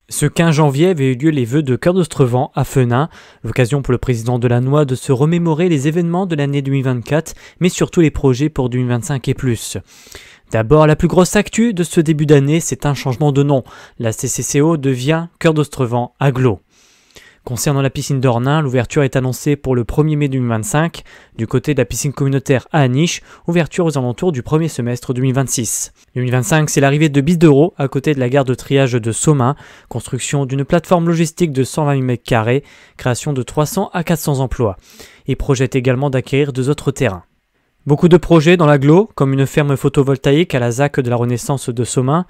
Ce 15 janvier avaient eu lieu les vœux de Cœur d'Ostrevent à Fenin, l'occasion pour le président Delannoy de se remémorer les événements de l'année 2024, mais surtout les projets pour 2025 et plus. D'abord, la plus grosse actu de ce début d'année, c'est un changement de nom. La CCCO devient Cœur d'Ostrevent Agglo. Concernant la piscine d'Ornain, l'ouverture est annoncée pour le 1er mai 2025. Du côté de la piscine communautaire à Aniche, ouverture aux alentours du premier semestre 2026. 2025, c'est l'arrivée de Bisdereau à côté de la gare de triage de Somain, construction d'une plateforme logistique de 120 000 m², création de 300 à 400 emplois. Et projette également d'acquérir 2 autres terrains. Beaucoup de projets dans l'agglo, comme une ferme photovoltaïque à la ZAC de la Renaissance de Somain,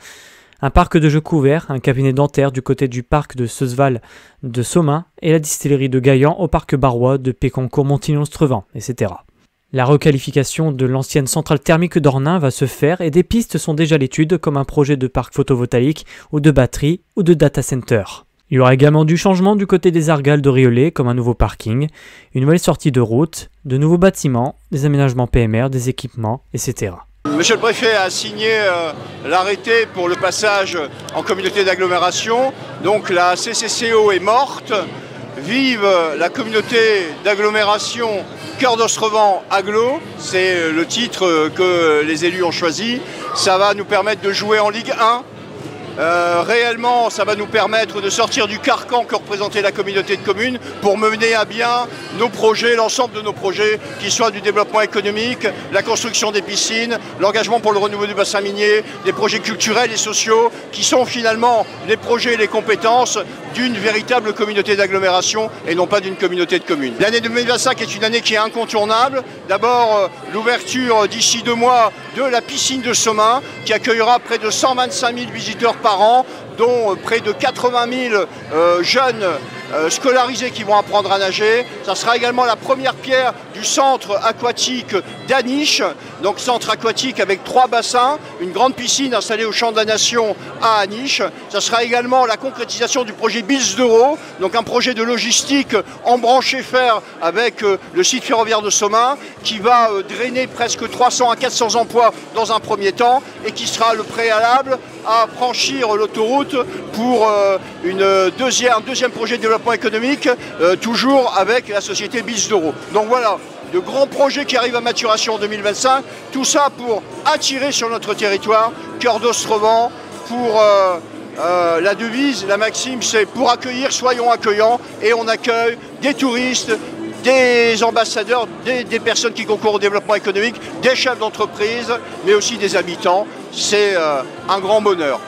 un parc de jeux couverts, un cabinet dentaire du côté du parc de Seuzeval de Somain et la distillerie de Gaillan au parc barrois de Pécancourt-Montignon-Strevent, etc. La requalification de l'ancienne centrale thermique d'Ornain va se faire et des pistes sont déjà à l'étude comme un projet de parc photovoltaïque ou de batterie ou de data center. Il y aura également du changement du côté des Argales de Riolet comme un nouveau parking, une nouvelle sortie de route, de nouveaux bâtiments, des aménagements PMR, des équipements, etc. Monsieur le préfet a signé l'arrêté pour le passage en communauté d'agglomération. Donc la CCCO est morte. Vive la communauté d'agglomération Cœur d'Ostrevent Agglo. C'est le titre que les élus ont choisi. Ça va nous permettre de jouer en Ligue 1. Réellement, ça va nous permettre de sortir du carcan que représentait la communauté de communes pour mener à bien nos projets, l'ensemble de nos projets, qui soient du développement économique, la construction des piscines, l'engagement pour le renouveau du bassin minier, des projets culturels et sociaux, qui sont finalement les projets et les compétences d'une véritable communauté d'agglomération et non pas d'une communauté de communes. L'année 2025 est une année qui est incontournable. D'abord, l'ouverture d'ici 2 mois de la piscine de Somain, qui accueillera près de 125 000 visiteurs par an, dont près de 80 000 jeunes scolarisés qui vont apprendre à nager. Ça sera également la première pierre du centre aquatique d'Aniche, donc centre aquatique avec 3 bassins, une grande piscine installée au Champ de la Nation à Aniche. Ça sera également la concrétisation du projet Bisdereau, donc un projet de logistique embranché fer avec le site ferroviaire de Somain, qui va drainer presque 300 à 400 emplois dans un premier temps et qui sera le préalable à franchir l'autoroute pour un deuxième projet de développement économique, toujours avec la société Bisdereau. Donc voilà, de grands projets qui arrivent à maturation en 2025, tout ça pour attirer sur notre territoire Cœur d'Ostrevent, pour la devise, la maxime, c'est pour accueillir, soyons accueillants, et on accueille des touristes, des ambassadeurs, des personnes qui concourent au développement économique, des chefs d'entreprise, mais aussi des habitants. C'est un grand bonheur.